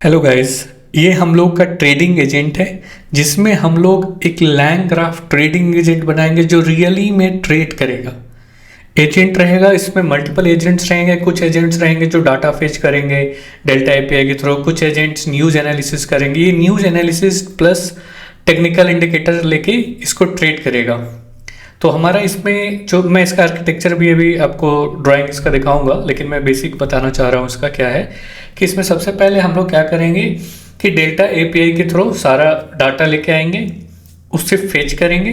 Hello guys, ये हम लोग का ट्रेडिंग एजेंट है जिसमें हम लोग एक लैंग ग्राफ ट्रेडिंग एजेंट बनाएंगे जो रियली में ट्रेड करेगा। एजेंट रहेगा, इसमें मल्टीपल एजेंट्स रहेंगे। कुछ एजेंट्स रहेंगे जो डाटा फेच करेंगे डेल्टा एपीआई के थ्रू, कुछ एजेंट्स न्यूज़ एनालिसिस करेंगे। ये news analysis plus technical indicator लेके इसको ट्रेड करेगा। तो हमारा इसमें जो मैं इसका आर्किटेक्चर भी अभी आपको ड्राइंग इसका दिखाऊंगा, लेकिन मैं बेसिक बताना चाह रहा हूँ इसका क्या है कि इसमें सबसे पहले हम लोग क्या करेंगे कि डेल्टा एपीआई के थ्रू सारा डाटा लेके आएंगे, उससे फेच करेंगे,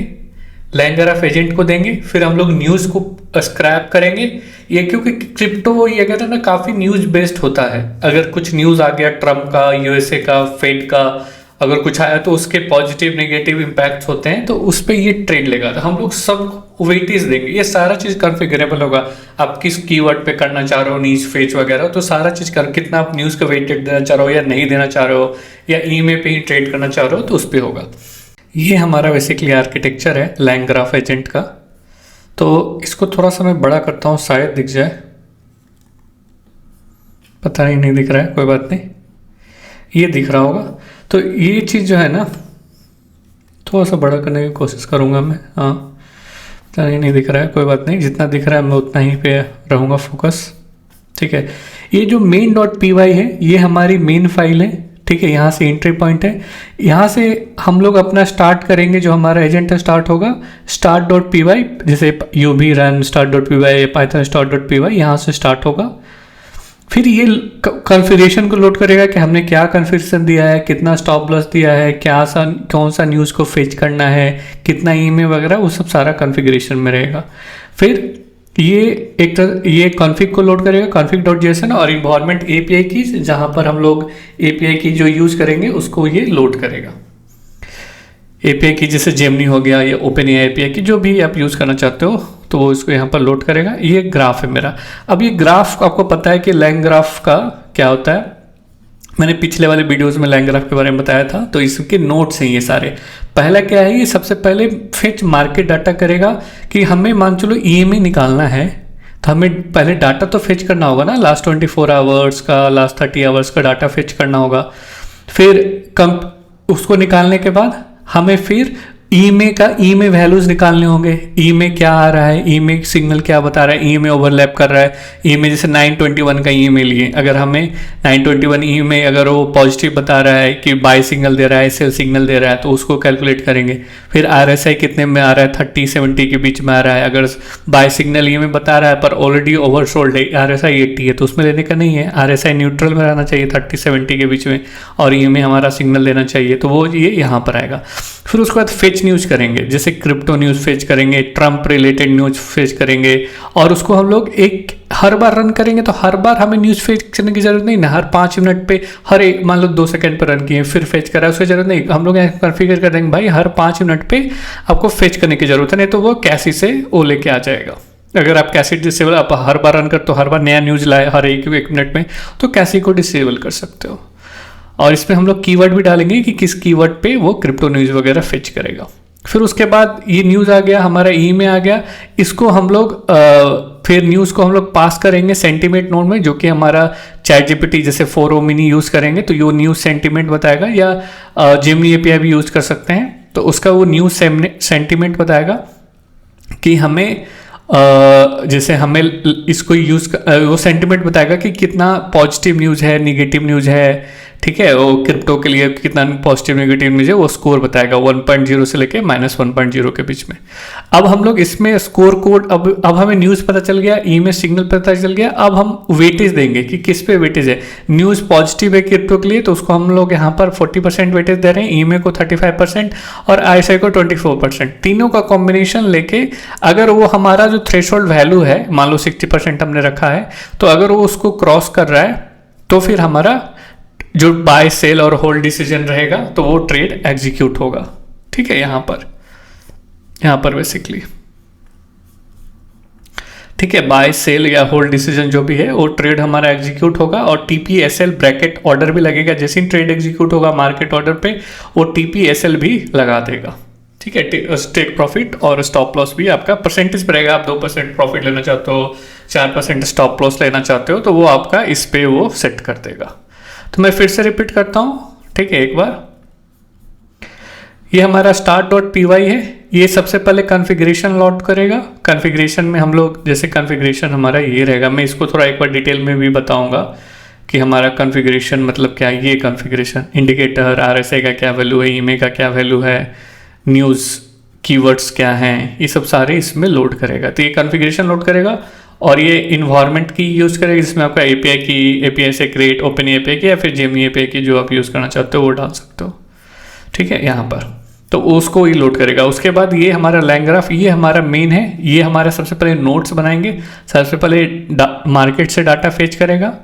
लैंग ग्राफ एजेंट को देंगे, फिर हम लोग न्यूज़ को स्क्रैप करेंगे। ये क्योंकि क्रिप्टो ये कहते हैं ना काफ़ी न्यूज़ बेस्ड होता है। अगर कुछ न्यूज़ आ गया ट्रम्प का, यूएसए का, फेड का, अगर कुछ आया तो उसके पॉजिटिव नेगेटिव इम्पैक्ट्स होते हैं, तो उस पर ये ट्रेड लेगा। तो हम लोग सब वेटेज देंगे, ये सारा चीज़ कॉन्फ़िगरेबल होगा। आप किस कीवर्ड पे करना चाह रहे हो, नीच फेच वगैरह, तो सारा चीज़ कर कितना आप न्यूज़ का वेटेज देना चाह रहे हो या नहीं देना चाह रहे हो, या ईमेल पे ही ट्रेड करना चाह रहे हो, तो उस पर होगा। ये हमारा बेसिकली आर्किटेक्चर है लैंग ग्राफ एजेंट का। तो इसको थोड़ा सा मैं बड़ा करता हूँ, शायद दिख जाए, पता नहीं दिख रहा है, कोई बात नहीं, ये दिख रहा होगा। तो ये चीज़ जो है ना थोड़ा सा बड़ा करने की कोशिश करूँगा मैं। हाँ, पता नहीं दिख रहा है, कोई बात नहीं, जितना दिख रहा है मैं उतना ही पे रहूँगा फोकस। ठीक है, ये जो मेन डॉट पी वाई है ये हमारी मेन फाइल है। ठीक है, यहाँ से एंट्री पॉइंट है, यहाँ से हम लोग अपना स्टार्ट करेंगे। जो हमारा एजेंट है स्टार्ट होगा स्टार्ट डॉट पी वाई, जैसे यू भी run start dot P Y, Python start dot P Y, यहाँ से स्टार्ट होगा। फिर ये कॉन्फ़िगरेशन को लोड करेगा कि हमने क्या कॉन्फ़िगरेशन दिया है, कितना स्टॉप लॉस दिया है, कौन सा न्यूज़ को फेच करना है, कितना ईमेल वगैरह, वो सब सारा कॉन्फ़िगरेशन में रहेगा। फिर ये कॉन्फ़िग को लोड करेगा, कॉन्फ़िग डॉट जेसन, और इन्वायरमेंट एपीआई की, जहाँ पर हम लोग एपीआई की जो यूज़ करेंगे उसको ये लोड करेगा। एपीआई की जैसे जेमिनी हो गया या ओपन एआई एपीआई की, जो भी आप यूज़ करना चाहते हो, तो वो इसको यहाँ पर लोड करेगा। ये ग्राफ है मेरा। अब ये ग्राफ आपको पता है कि लैंग ग्राफ का क्या होता है, मैंने पिछले वाले वीडियोस में लैंग ग्राफ के बारे में बताया था। तो इसके नोट्स हैं ये सारे। पहला क्या है, ये सबसे पहले फेच मार्केट डाटा करेगा कि हमें मान चलो ईएमए निकालना है, तो हमें पहले डाटा तो फेच करना होगा ना, लास्ट 24 आवर्स का, लास्ट 30 आवर्स का डाटा फेच करना होगा। फिर उसको निकालने के बाद हमें फिर ईमे वैल्यूज निकालने होंगे। ईमे क्या आ रहा है, ईमे सिग्नल क्या बता रहा है, ईमे ओवरलैप कर रहा है। ईमे जैसे 921 का ईमे लिए, अगर हमें 921 ईमे अगर वो पॉजिटिव बता रहा है कि बाय सिग्नल दे रहा है, सेल सिग्नल दे रहा है, तो उसको कैलकुलेट करेंगे। फिर आरएसआई कितने में आ रहा है, 30-70 के बीच में आ रहा है। अगर बाय सिग्नल ईमे बता रहा है पर ऑलरेडी ओवरसोल्ड है, आरएसआई 80 है, तो उसमें लेने का नहीं है। आरएसआई न्यूट्रल में रहना चाहिए 30-70 के बीच में, और ईमे हमारा सिग्नल देना चाहिए, तो वो ये यहाँ पर आएगा। फिर उसके बाद फेच न्यूज़ करेंगे, जैसे क्रिप्टो न्यूज़ फेच करेंगे, ट्रम्प रिलेटेड न्यूज़ फेच करेंगे, और उसको हम लोग हर बार रन करेंगे। तो हर बार हमें न्यूज़ फेच करने की जरूरत नहीं ना, हर 5 मिनट पे, हर एक मान लो 2 सेकंड पर रन किए फिर फेच करा, उसकी जरूरत नहीं। हम लोग कॉन्फ़िगर कर देंगे भाई हर 5 मिनट पे आपको फेच करने की जरूरत है, नहीं तो वो कैसी से वो लेके आ जाएगा। अगर आप कैसी डिसेबल आप हर बार रन कर, तो हर बार नया न्यूज़ लाए हर एक मिनट में, तो कैसी को डिसेबल कर सकते हो। और इसमें हम लोग कीवर्ड भी डालेंगे कि किस कीवर्ड पे वो क्रिप्टो न्यूज़ वगैरह फेच करेगा। फिर उसके बाद ये न्यूज़ आ गया, हमारा ई में आ गया, इसको हम लोग फिर न्यूज़ को हम लोग पास करेंगे सेंटीमेंट नोड में, जो कि हमारा चैट जीपीटी जैसे 4o मिनी यूज़ करेंगे तो ये न्यूज़ सेंटीमेंट बताएगा, या जेमिनी एपीआई भी यूज़ कर सकते हैं, तो उसका वो न्यूज़ सेंटीमेंट बताएगा कि हमें जैसे हमें इसको वो सेंटीमेंट बताएगा कि कितना पॉजिटिव न्यूज़ है, निगेटिव न्यूज़ है। ठीक है, वो क्रिप्टो के लिए कितना पॉजिटिव नेगेटिव न्यूज़ है, वो स्कोर बताएगा 1.0 से लेके -1.0 के बीच में। अब हम लोग इसमें स्कोर कोड, अब हमें न्यूज़ पता चल गया, ईमेल सिग्नल पता चल गया। अब हम वेटेज देंगे कि किस पे वेटेज है। न्यूज़ पॉजिटिव है क्रिप्टो के लिए, तो उसको हम लोग यहाँ पर 40% वेटेज दे रहे हैं, ईमेल को 35% और आईएसआई को 24%। तीनों का कॉम्बिनेशन लेके अगर वो हमारा जो थ्रेशोल्ड वैल्यू है, मान लो 60% हमने रखा है, तो अगर वो उसको क्रॉस कर रहा है तो फिर हमारा जो बाय सेल और होल्ड डिसीजन रहेगा, तो वो ट्रेड एग्जीक्यूट होगा। ठीक है, यहाँ पर बेसिकली ठीक है, बाय सेल या होल्ड डिसीजन जो भी है वो ट्रेड हमारा एग्जीक्यूट होगा, और टीपीएसएल ब्रैकेट ऑर्डर भी लगेगा। जैसे ही ट्रेड एग्जीक्यूट होगा मार्केट ऑर्डर पे, वो टीपीएसएल भी लगा देगा। ठीक है, टेक प्रॉफिट और स्टॉप लॉस भी आपका परसेंटेज पर रहेगा। आप 2% प्रॉफिट लेना चाहते हो, 4% स्टॉप लॉस लेना चाहते हो, तो वो आपका इस पे वो सेट कर देगा। तो मैं फिर से रिपीट करता हूँ, ठीक है, एक बार। ये हमारा start.py है, ये सबसे पहले कॉन्फ़िगरेशन लोड करेगा। कॉन्फ़िगरेशन में हम लोग, जैसे कॉन्फ़िगरेशन हमारा ये रहेगा, मैं इसको थोड़ा एक बार डिटेल में भी बताऊंगा कि हमारा कॉन्फ़िगरेशन मतलब क्या है। ये कॉन्फ़िगरेशन इंडिकेटर, RSI का क्या वैल्यू है, ईमे का क्या वैल्यू है, न्यूज़ कीवर्ड्स क्या हैं, ये सब सारे इसमें लोड करेगा। तो ये कॉन्फ़िगरेशन लोड करेगा और ये इन्वायरमेंट की यूज़ करेगा, जिसमें आपका API से क्रिएट, ओपन API की या फिर जेमिनी API की जो आप यूज़ करना चाहते हो वो डाल सकते हो, ठीक है, यहाँ पर। तो उसको ही लोड करेगा। उसके बाद ये हमारा LangGraph, ये हमारा मेन है। ये हमारा सबसे पहले नोट्स बनाएंगे। सबसे पहले मार्केट से डाटा फेच करेगा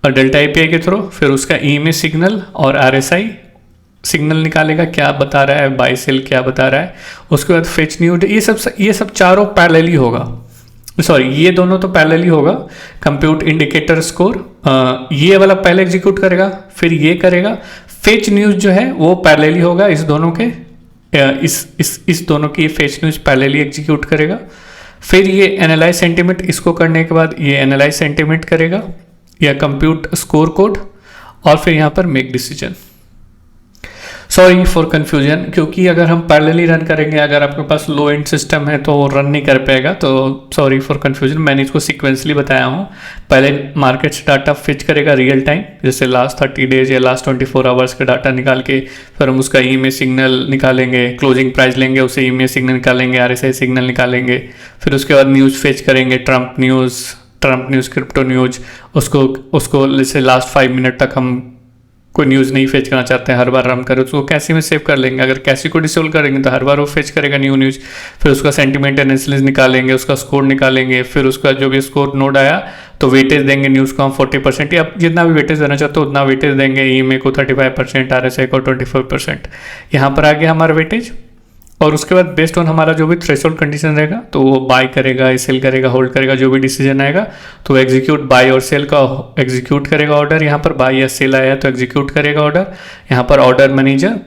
और डेल्टा API के थ्रू, फिर उसका ईमे सिग्नल और RSI सिग्नल निकालेगा, क्या बता रहा है, बाय सेल क्या बता रहा है। उसके बाद फेच न्यूज, ये सब चारों पैरेलली होगा। सॉरी, ये दोनों तो पैरेलली होगा। कंप्यूट इंडिकेटर स्कोर, ये वाला पहले एग्जीक्यूट करेगा, फिर ये करेगा। फेच न्यूज जो है वो पैरेलली होगा इस दोनों के, इस दोनों की फेच न्यूज पैरेलली एग्जीक्यूट करेगा। फिर ये एनालाइज सेंटीमेंट, इसको करने के बाद ये एनालाइज सेंटीमेंट करेगा या कंप्यूट स्कोर कोड, और फिर यहाँ पर make decision. Sorry for confusion, क्योंकि अगर हम पैरेलली रन करेंगे, अगर आपके पास लो एंड सिस्टम है तो रन नहीं कर पाएगा, तो सॉरी फॉर कंफ्यूजन। मैंने इसको सीक्वेंसली बताया हूँ। पहले मार्केट से डाटा फिच करेगा रियल टाइम, जैसे लास्ट 30 डेज या लास्ट 24 आवर्स का डाटा निकाल के, फिर हम उसका ईमे सिग्नल निकालेंगे, क्लोजिंग प्राइस लेंगे, उसे ईमे सिग्नल निकालेंगे, RSI सिग्नल निकालेंगे। फिर उसके बाद न्यूज़ फेच करेंगे, ट्रंप न्यूज़, क्रिप्टो न्यूज़। उसको जैसे लास्ट 5 मिनट तक हम कोई न्यूज़ नहीं फेच करना चाहते हैं, हर बार रन करें, उसको कैसी में सेव कर लेंगे। अगर कैसी को डिसेबल करेंगे तो हर बार वो फेच करेगा न्यू न्यूज़। फिर उसका सेंटीमेंट एनालिसिस निकालेंगे, उसका स्कोर निकालेंगे। फिर उसका जो भी स्कोर नोड आया तो वेटेज देंगे न्यूज़ को हम 40%, या जितना भी वेटेज देना चाहते हो उतना वेटेज देंगे। ईमे को 35%, RSI को 24%। यहाँ पर आ गया हमारा वेटेज। और उसके बाद बेस्ड ऑन हमारा जो भी थ्रेशोल्ड कंडीशन रहेगा तो वो बाय करेगा, सेल करेगा, होल्ड करेगा, जो भी डिसीजन आएगा तो एग्जीक्यूट बाय और सेल का एग्जीक्यूट करेगा ऑर्डर। यहाँ पर बाय या सेल आया तो एग्जीक्यूट करेगा ऑर्डर। यहाँ पर ऑर्डर मैनेजर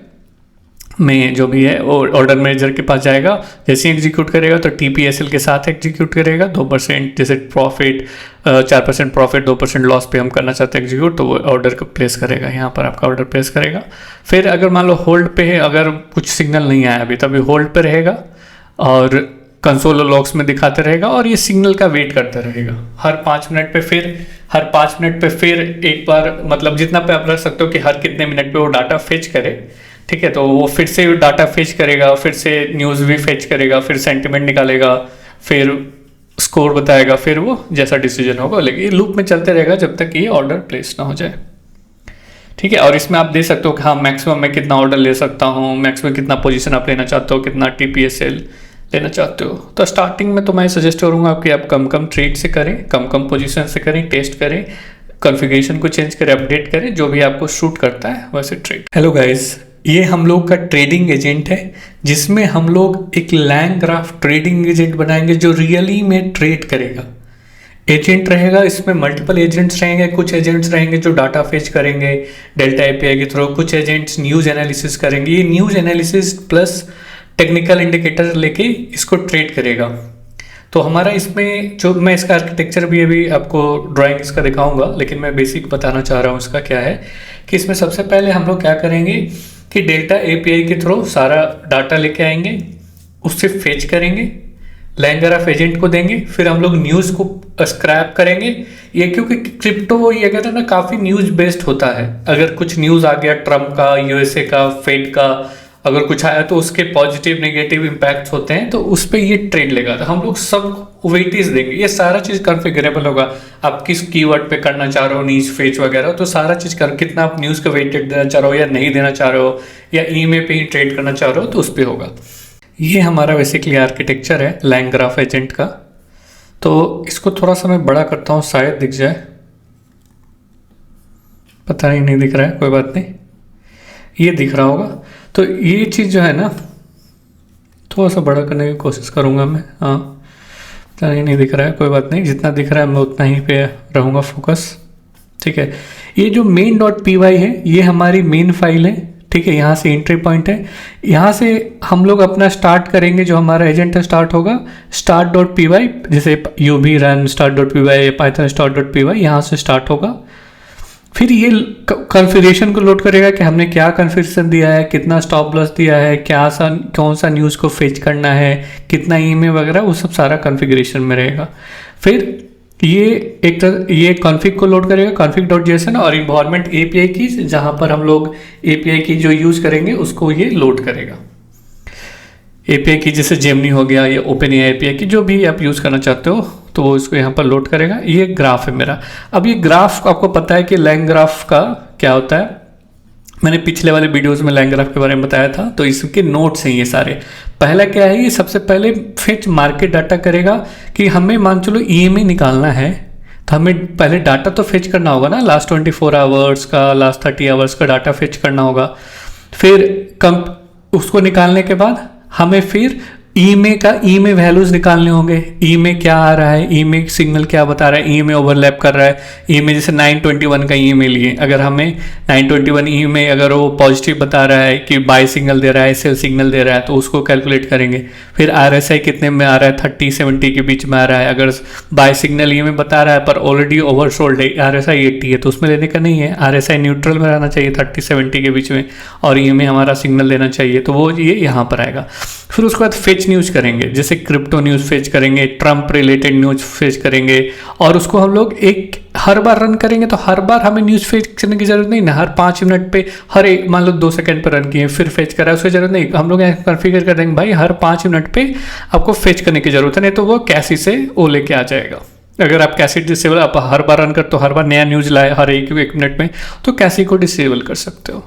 में जो भी है वो ऑर्डर मैनेजर के पास जाएगा। जैसे ही एग्जीक्यूट करेगा तो TPSL के साथ एग्जीक्यूट करेगा। 2% जैसे प्रॉफिट, 4% प्रॉफिट, 2% लॉस पे हम करना चाहते हैं एग्जीक्यूट, तो वो ऑर्डर को प्लेस करेगा। यहाँ पर आपका ऑर्डर प्लेस करेगा। फिर अगर मान लो होल्ड पे है, अगर कुछ सिग्नल नहीं आया अभी, तभी होल्ड पे रहेगा और कंसोल लॉग्स में दिखाते रहेगा और ये सिग्नल का वेट करता रहेगा। हर 5 मिनट पे फिर एक बार, मतलब जितना पे आप रख सकते हो कि हर कितने मिनट पे वो डाटा फेच करे, ठीक है। तो वो फिर से डाटा फेच करेगा, फिर से न्यूज़ भी फेच करेगा, फिर सेंटीमेंट निकालेगा, फिर स्कोर बताएगा, फिर वो जैसा डिसीजन होगा। लेकिन ये लूप में चलते रहेगा जब तक ये ऑर्डर प्लेस ना हो जाए, ठीक है। और इसमें आप दे सकते हो कि हाँ मैक्सिमम मैं कितना ऑर्डर ले सकता हूँ, मैक्सिमम कितना पोजीशन आप लेना चाहते हो, कितना TPSL लेना चाहते हो। तो स्टार्टिंग में तो मैं सजेस्ट करूँगा कि आप कम ट्रेड से करें, कम पोजीशन से करें, टेस्ट करें, कॉन्फ़िगरेशन को चेंज करें, अपडेट करें, जो भी आपको सूट करता है वैसे ट्रेड। हेलो गाइस, ये हम लोग का ट्रेडिंग एजेंट है, जिसमें हम लोग एक LangGraph ट्रेडिंग एजेंट बनाएंगे जो रियली में ट्रेड करेगा। एजेंट रहेगा, इसमें मल्टीपल एजेंट्स रहेंगे। कुछ एजेंट्स रहेंगे जो डाटा फेच करेंगे डेल्टा API के थ्रू, कुछ एजेंट्स न्यूज़ एनालिसिस करेंगे। ये news analysis plus technical indicator लेके इसको ट्रेड करेगा। तो हमारा इसमें जो, मैं इसका आर्किटेक्चर भी अभी आपको ड्राइंग इसका दिखाऊंगा, लेकिन मैं बेसिक बताना चाह रहा हूँ इसका क्या है कि इसमें सबसे पहले हम लोग क्या करेंगे कि डेल्टा API के थ्रू सारा डाटा लेके आएंगे, उससे फेच करेंगे, LangGraph एजेंट को देंगे, फिर हम लोग न्यूज़ को स्क्रैप करेंगे। ये क्योंकि क्रिप्टो ये कहते हैं ना काफ़ी न्यूज़ बेस्ड होता है। अगर कुछ न्यूज़ आ गया ट्रम्प का, USA का, फेड का, अगर कुछ आया तो उसके पॉजिटिव नेगेटिव इम्पैक्ट्स होते हैं, तो उस पर ये ट्रेड लेगा। तो हम लोग सब वेटेज देंगे। ये सारा चीज़ कॉन्फ़िगरेबल होगा। आप किस कीवर्ड पे करना चाह रहे हो, नीच फेच वगैरह, तो सारा चीज़ कितना आप न्यूज़ का वेटेड देना चाह रहे हो या नहीं देना चाह रहे हो, या ईमे पे ही ट्रेड करना चाह रहे हो, तो उस पर होगा। ये हमारा बेसिकली आर्किटेक्चर है LangGraph एजेंट का। तो इसको थोड़ा सा मैं बड़ा करता हूँ, शायद दिख जाए, पता नहीं दिख रहा है, कोई बात नहीं, ये दिख रहा होगा। तो ये चीज़ जो है ना, थोड़ा सा बड़ा करने की कोशिश करूँगा मैं। हाँ, पता नहीं दिख रहा है, कोई बात नहीं, जितना दिख रहा है मैं उतना ही पे रहूँगा फोकस, ठीक है। ये जो main.py है ये हमारी मेन फाइल है, ठीक है। यहाँ से एंट्री पॉइंट है, यहाँ से हम लोग अपना स्टार्ट करेंगे। जो हमारा एजेंट है स्टार्ट होगा start.py, जैसे UV run start.py या python start.py, यहाँ से स्टार्ट होगा। फिर ये कॉन्फ़िगरेशन को लोड करेगा कि हमने क्या कॉन्फ़िगरेशन दिया है, कितना स्टॉप लॉस दिया है, कौन सा न्यूज़ को फेच करना है, कितना ईमेल वगैरह, वो सब सारा कॉन्फ़िगरेशन में रहेगा। फिर ये कॉन्फ़िग को लोड करेगा, config.json और इन्वायरमेंट एपीआई की, जहाँ पर हम लोग एपीआई की जो यूज़ करेंगे उसको ये लोड करेगा। एपीआई की जैसे जेमिनी हो गया या ओपन एपीआई की, जो भी आप यूज़ करना चाहते हो तो वो इसको यहाँ पर लोड करेगा। ये ग्राफ है मेरा। अब ये ग्राफ आपको पता है कि लैंग ग्राफ का क्या होता है, मैंने पिछले वाले वीडियोस में लैंग ग्राफ के बारे में बताया था। तो इसके नोट्स हैं ये सारे। पहला क्या है, ये सबसे पहले फेच मार्केट डाटा करेगा कि हमें मान चलो ईएमए निकालना है, तो हमें पहले डाटा तो फेच करना होगा ना, लास्ट 24 आवर्स का, लास्ट 30 आवर्स का डाटा फेच करना होगा। फिर उसको निकालने के बाद हमें फिर ईमे वैल्यूज निकालने होंगे। ईमे क्या आ रहा है, ईमे सिग्नल क्या बता रहा है, ईमे ओवरलैप कर रहा है। ईमे जैसे 921 का ईमे लिए, अगर हमें 921 ईमे अगर वो पॉजिटिव बता रहा है कि बाय सिग्नल दे रहा है, सेल सिग्नल दे रहा है, तो उसको कैलकुलेट करेंगे। फिर आरएसआई कितने में आ रहा है, 30-70 के बीच में आ रहा है। अगर बाय सिग्नल ईमे बता रहा है पर ऑलरेडी ओवरसोल्ड है, आरएसआई 80 है, तो उसमें लेने का नहीं है। आरएसआई न्यूट्रल में रहना चाहिए 30-70 के बीच में, और ईमे हमारा सिग्नल देना चाहिए, तो वो ये यहाँ पर आएगा। फिर उसके बाद फेच न्यूज़ करेंगे, जैसे क्रिप्टो न्यूज़ फेच करेंगे, ट्रंप रिलेटेड न्यूज़ फेच करेंगे, और उसको हम लोग हर बार रन करेंगे। तो हर बार हमें न्यूज़ फेच करने की जरूरत नहीं ना, हर 5 मिनट पे, हर एक मान लो 2 सेकंड पर रन किए फिर फेच करा, उसकी जरूरत नहीं। हम लोग कॉन्फ़िगर कर देंगे भाई हर 5 मिनट पे आपको फेच करने की जरूरत है, नहीं तो वो कैसी से वो लेके आ जाएगा। अगर आप कैसी डिसेबल आप हर बार रन कर, तो हर बार नया न्यूज़ लाए हर एक मिनट में, तो कैसी को डिसेबल कर सकते हो।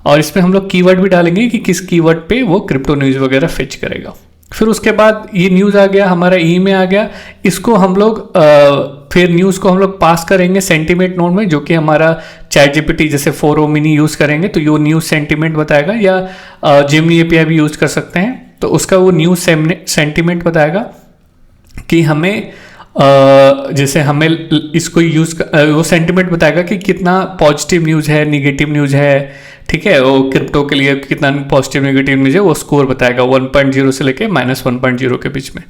और इसमें हम लोग कीवर्ड भी डालेंगे कि किस कीवर्ड पे वो क्रिप्टो न्यूज़ वगैरह फेच करेगा। फिर उसके बाद ये न्यूज़ आ गया, हमारा ई में आ गया, इसको हम लोग फिर न्यूज़ को हम लोग पास करेंगे सेंटीमेंट नोड में, जो कि हमारा चैट जीपीटी जैसे 4o मिनी यूज़ करेंगे तो ये न्यूज़ सेंटीमेंट बताएगा, या जेमिनी एपीआई भी यूज़ कर सकते हैं। तो उसका वो न्यूज़ सेंटीमेंट बताएगा कि हमें जैसे हमें इसको वो सेंटीमेंट बताएगा कि कितना पॉजिटिव न्यूज़ है, निगेटिव न्यूज़ है, ठीक है। वो क्रिप्टो के लिए कितना पॉजिटिव नेगेटिव न्यूज़ है वो स्कोर बताएगा 1.0 से लेके -1.0 के बीच में।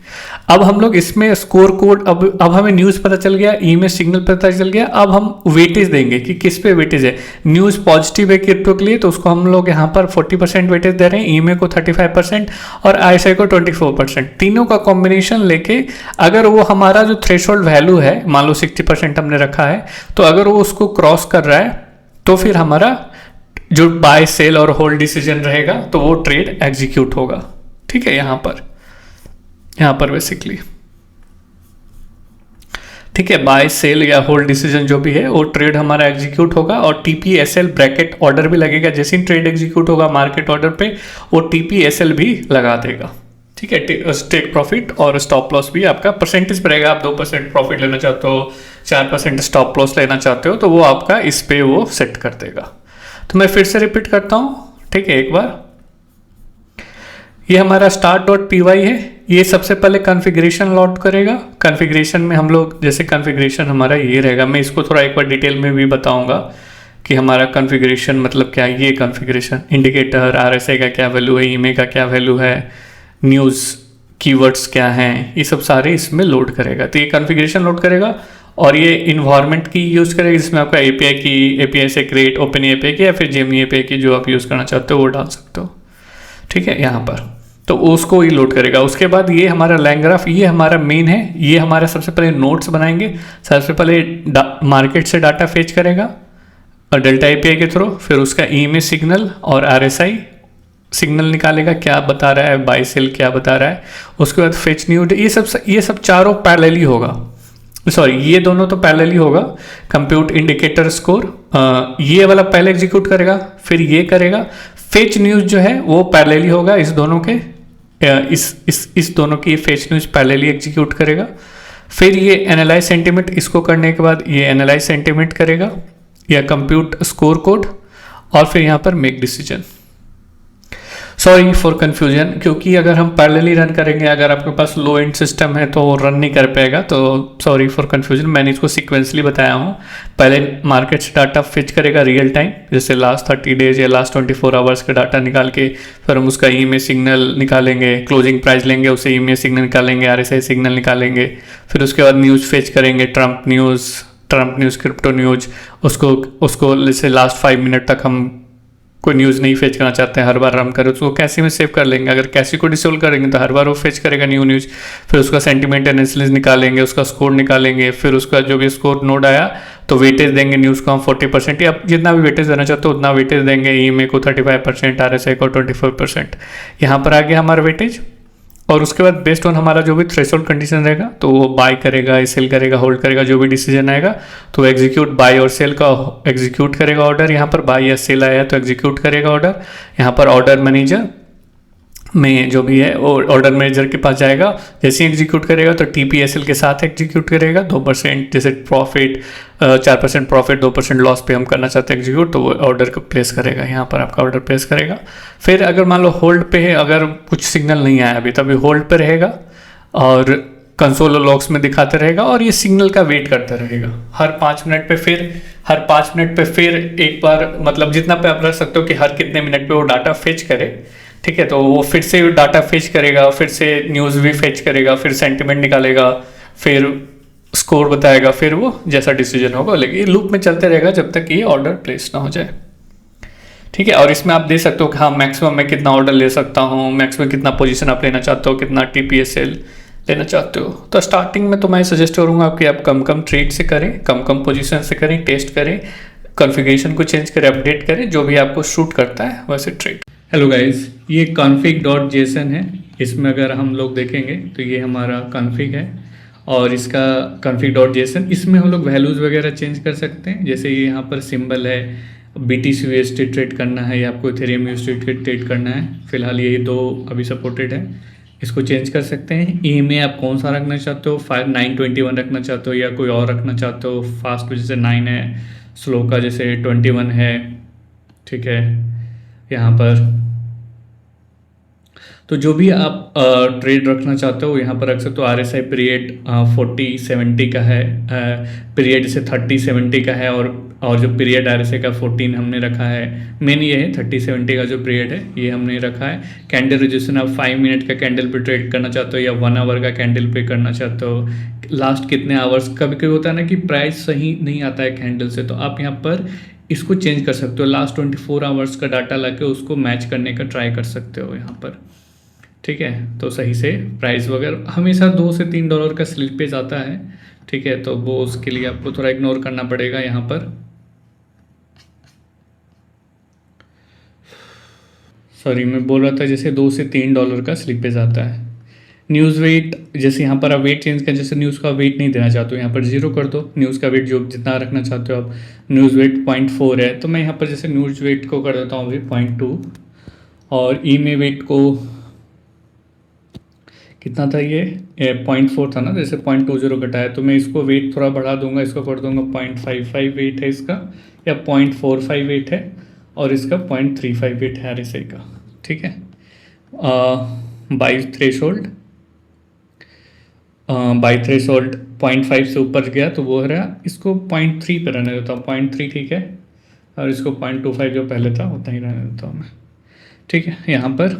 अब हम लोग इसमें स्कोर कोड, अब हमें न्यूज़ पता चल गया, ई में सिग्नल पता चल गया। अब हम वेटेज देंगे कि किस पे वेटेज है। न्यूज़ पॉजिटिव है क्रिप्टो के लिए, तो उसको हम लोग यहाँ पर 40% वेटेज दे रहे हैं, ई में को 35% और आईएसआई को 24%। तीनों का कॉम्बिनेशन लेके अगर वो हमारा जो थ्रेशोल्ड वैल्यू है, मान लो 60% हमने रखा है, तो अगर वो उसको क्रॉस कर रहा है तो फिर हमारा जो बाय सेल और होल्ड डिसीजन रहेगा, तो वो ट्रेड एग्जीक्यूट होगा। ठीक है, यहाँ पर बेसिकली ठीक है, बाय सेल या होल्ड डिसीजन जो भी है वो ट्रेड हमारा एग्जीक्यूट होगा, और टीपीएसएल ब्रैकेट ऑर्डर भी लगेगा। जैसे ही ट्रेड एग्जीक्यूट होगा मार्केट ऑर्डर पे, वो टीपीएसएल भी लगा देगा। ठीक है, टेक प्रॉफिट और स्टॉप लॉस भी आपका परसेंटेज पर रहेगा। आप 2% प्रॉफिट लेना चाहते हो, 4% स्टॉप लॉस लेना चाहते हो, तो वो आपका इस पे वो सेट कर देगा। तो मैं फिर से रिपीट करता हूँ, ठीक है, एक बार। ये हमारा start.py है, ये सबसे पहले कॉन्फ़िगरेशन लोड करेगा। कॉन्फ़िगरेशन में हम लोग जैसे कॉन्फ़िगरेशन हमारा ये रहेगा, मैं इसको थोड़ा एक बार डिटेल में भी बताऊंगा कि हमारा कॉन्फ़िगरेशन मतलब क्या है। ये कॉन्फ़िगरेशन इंडिकेटर, आरएसआई का क्या वैल्यू है, ईमे का क्या वैल्यू है, न्यूज़ कीवर्ड्स क्या हैं, ये सब सारे इसमें लोड करेगा। तो ये कॉन्फ़िगरेशन लोड करेगा, और ये इन्वायरमेंट की यूज़ करेगा, जिसमें आपका एपीआई से क्रिएट ओपन एपीआई की या फिर जेमिनी एपीआई की जो आप यूज़ करना चाहते हो वो डाल सकते हो। ठीक है, यहाँ पर तो उसको ही लोड करेगा। उसके बाद ये हमारा लैंग ग्राफ, ये हमारा मेन है। ये हमारा सबसे पहले नोट्स बनाएंगे। सबसे पहले मार्केट से डाटा फेच करेगा और डेल्टा एपीआई के थ्रू, फिर उसका ईमे सिग्नल और आरएसआई सिग्नल निकालेगा, क्या बता रहा है, बाय सेल क्या बता रहा है। उसके बाद फेच न्यूज़, ये सब चारों पैरेलली होगा। सॉरी, ये दोनों तो पैरेलली होगा। कंप्यूट इंडिकेटर स्कोर ये वाला पहले एग्जीक्यूट करेगा, फिर ये करेगा। फेच न्यूज़ जो है वो पैरेलली होगा इस दोनों के, इस दोनों की फेच न्यूज़ पैरेलली एग्जीक्यूट करेगा। फिर ये एनालाइज सेंटीमेंट, इसको करने के बाद ये एनालाइज सेंटीमेंट करेगा या कंप्यूट स्कोर कोड, और फिर यहाँ पर make decision. Sorry for confusion, क्योंकि अगर हम पैरेलली रन करेंगे, अगर आपके पास लो एंड सिस्टम है तो रन नहीं कर पाएगा, तो सॉरी फॉर कन्फ्यूजन। मैंने इसको सीक्वेंसली बताया हूँ। पहले मार्केट से डाटा फिच करेगा रियल टाइम, जैसे लास्ट 30 डेज या लास्ट 24 आवर्स का डाटा निकाल के, फिर हम उसका ईमे सिग्नल निकालेंगे, क्लोजिंग प्राइस लेंगे, उसे ईमे सिग्नल निकालेंगे, आरएसआई सिग्नल निकालेंगे। फिर उसके बाद न्यूज़ फेच करेंगे, Trump news, Trump news, crypto news, उसको उसको जैसे लास्ट 5 मिनट तक हम कोई न्यूज़ नहीं फेच करना चाहते हैं, हर बार रन करें, उसको कैसी में सेव कर लेंगे। अगर कैसी को डिसेबल करेंगे तो हर बार वो फेच करेगा न्यू न्यूज़, फिर उसका सेंटीमेंट एनालिसिस निकालेंगे, उसका स्कोर निकालेंगे, फिर उसका जो भी स्कोर नोड आया तो वेटेज देंगे न्यूज़ को हम 40%, या जितना भी वेटेज देना चाहते हो उतना वेटेज देंगे। ईएमए को 35%, आरएसआई को 24%, यहाँ पर आ गया हमारा वेटेज। और उसके बाद बेस्ड ऑन हमारा जो भी थ्रेशोल्ड कंडीशन रहेगा तो वो बाय करेगा, सेल करेगा, होल्ड करेगा, जो भी डिसीजन आएगा तो एग्जीक्यूट बाय और सेल का एग्जीक्यूट करेगा ऑर्डर। यहाँ पर बाय या सेल आया तो एग्जीक्यूट करेगा ऑर्डर। यहाँ पर ऑर्डर मैनेजर में जो भी है वो ऑर्डर मैनेजर के पास जाएगा, जैसे ही एग्जीक्यूट करेगा तो टीपीएसएल के साथ एग्जीक्यूट करेगा। 2% जैसे प्रॉफिट, 4% प्रॉफिट, 2% लॉस पे हम करना चाहते हैं एग्जीक्यूट, तो वो ऑर्डर को प्लेस करेगा, यहाँ पर आपका ऑर्डर प्लेस करेगा। फिर अगर मान लो होल्ड पे है, अगर कुछ सिग्नल नहीं आया अभी तभी होल्ड पे रहेगा और कंसोल लॉग्स में दिखाते रहेगा और ये सिग्नल का वेट करता रहेगा हर 5 मिनट पे। हर 5 मिनट पे फिर एक बार, मतलब जितना पे आप रख सकते हो कि हर कितने मिनट पे वो डाटा फेच करे, ठीक है। तो वो फिर से डाटा फेच करेगा, फिर से न्यूज़ भी फेच करेगा, फिर सेंटिमेंट निकालेगा, फिर स्कोर बताएगा, फिर वो जैसा डिसीजन होगा लेकिन लूप में चलते रहेगा जब तक ये ऑर्डर प्लेस ना हो जाए, ठीक है। और इसमें आप दे सकते हो कि हाँ मैक्सिमम मैं कितना ऑर्डर ले सकता हूँ, मैक्सिमम कितना पोजीशन आप लेना चाहते हो, कितना टीपीएसएल लेना चाहते हो। तो स्टार्टिंग में तो मैं सजेस्ट करूँगा कि आप कम कम ट्रेड से करें, कम कम पोजीशन से करें, टेस्ट करें, कॉन्फ़िगरेशन को चेंज करें, अपडेट करें, जो भी आपको सूट करता है वैसे ट्रेड। हेलो गाइस, ये config.json है। इसमें अगर हम लोग देखेंगे तो ये हमारा config है और इसका config.json, इसमें हम लोग वैल्यूज़ वगैरह चेंज कर सकते हैं। जैसे ये यहाँ पर सिंबल है, BTC USD ट्रेड करना है या आपको इथेरियम USD ट्रेड करना है, फिलहाल यही 2 अभी सपोर्टेड है, इसको चेंज कर सकते हैं। ईएमए आप कौन सा रखना चाहते हो, 921 रखना चाहते हो या कोई और रखना चाहते हो। फास्ट जैसे 9 है, स्लो का जैसे 21 है, ठीक है। यहाँ पर तो जो भी आप ट्रेड रखना चाहते हो यहाँ पर रख सकते हो। RSI पीरियड 40-70 का है, पीरियड जैसे 30-70 का है, और जो पीरियड RSI का 14 हमने रखा है। मेन ये है 30-70 का जो पीरियड है ये हमने रखा है। कैंडल रेजिस्टेंस आप 5 मिनट का कैंडल पे ट्रेड करना चाहते हो या 1 आवर का कैंडल पे करना चाहते हो, लास्ट कितने आवर्स। कभी कभी होता है ना कि प्राइस सही नहीं आता है कैंडल से, तो आप यहाँ पर इसको चेंज कर सकते हो। लास्ट 24 आवर्स का डाटा लाके उसको मैच करने का ट्राई कर सकते हो यहाँ पर, ठीक है। तो सही से प्राइस वगैरह हमेशा $2 से $3 का स्लिपेज आता है, ठीक है। तो वो उसके लिए आपको थोड़ा इग्नोर करना पड़ेगा यहाँ पर। सॉरी, मैं बोल रहा था जैसे $2 से $3 का स्लिपेज आता है। न्यूज़ वेट, जैसे यहाँ पर आप वेट चेंज करें, जैसे न्यूज़ का वेट नहीं देना चाहते हो यहाँ पर 0 कर दो। न्यूज़ का वेट जो जितना रखना चाहते हो आप, न्यूज़ वेट 0.4 है तो मैं यहाँ पर जैसे न्यूज़ वेट को कर देता हूँ अभी 0.2, और ईमे वेट को कितना था, ये 0.4 था ना, जैसे 0.20 घटा है तो मैं इसको वेट थोड़ा बढ़ा दूंगा, इसको कर दूंगा 0.55 वेट है इसका, या 0.45 वेट है, और इसका 0.35 वेट है RSI का, ठीक है। बाई थ्रेशोल्ड 0.5 से ऊपर गया तो वो रहा, इसको 0.3 पे रहने देता हूँ, 0.3 ठीक है, और इसको 0.25 जो पहले था उतना ही रहने देता हूँ मैं, ठीक है। यहाँ पर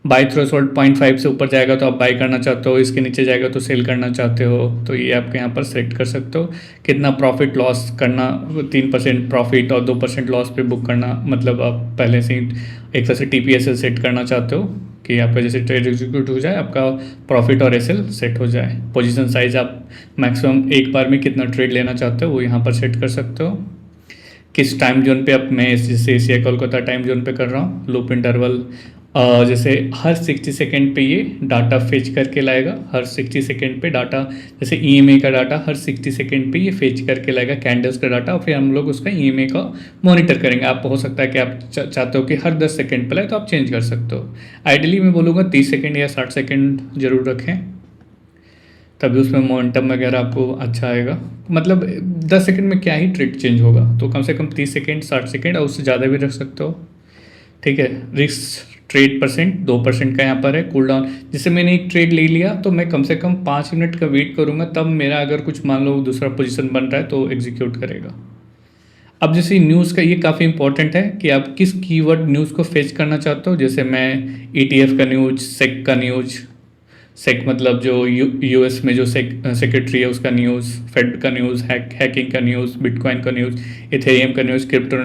बाई थ्रेशोल्ड 0.5 से ऊपर जाएगा तो आप बाई करना चाहते हो, इसके नीचे जाएगा तो सेल करना चाहते हो, तो ये आपके यहाँ पर सेलेक्ट कर सकते हो। कितना प्रॉफिट लॉस करना, 3% प्रॉफिट और 2% लॉस पे बुक करना, मतलब आप पहले से ही एक तरह से TPSL सेट करना चाहते हो कि आपका जैसे ट्रेड एग्जीक्यूट हो जाए, आपका प्रॉफिट और SL सेट हो जाए। पोजीशन साइज आप मैक्सिमम एक बार में कितना ट्रेड लेना चाहते हो वो यहाँ पर सेट कर सकते हो। किस टाइम जोन पे आप, मैं जैसे एशिया कोलकाता टाइम जोन पे कर रहा हूँ, लूप इंटरवल जैसे हर 60 सेकेंड पे ये डाटा फेच करके लाएगा, हर 60 सेकेंड पे डाटा, जैसे EMA का डाटा हर 60 सेकेंड पे ये फेच करके लाएगा, कैंडल्स का डाटा, और फिर हम लोग उसका EMA का मॉनिटर करेंगे। आप हो सकता है कि आप चाहते हो कि हर 10 सेकेंड पे लाए तो आप चेंज कर सकते हो। आइडियली मैं बोलूँगा 30 सेकेंड या 60 सेकेंड ज़रूर रखें, तभी उसमें मोमेंटम वगैरह आपको अच्छा आएगा। मतलब 10 सेकेंड में क्या ही ट्रेड चेंज होगा, तो कम से कम 30 सेकेंड 60 सेकेंड और उससे ज़्यादा भी रख सकते हो, ठीक है। रिस्क ट्रेड परसेंट 2% का यहाँ पर है। कूल डाउन, जैसे मैंने एक ट्रेड ले लिया तो मैं कम से कम 5 मिनट का वेट करूँगा, तब मेरा अगर कुछ मान लो दूसरा पोजीशन बन रहा है तो एग्जीक्यूट करेगा। अब जैसे न्यूज़ का ये काफ़ी इंपॉर्टेंट है कि आप किस कीवर्ड न्यूज़ को फेच करना चाहते हो। जैसे मैं ETF का न्यूज़, सेक का न्यूज़, सेक मतलब जो यूएस में जो सेक्रेटरी है उसका न्यूज़, फेड का न्यूज़, हैकिंग का न्यूज़, बिटकॉइन का न्यूज़, इथेरियम का न्यूज़, क्रिप्टो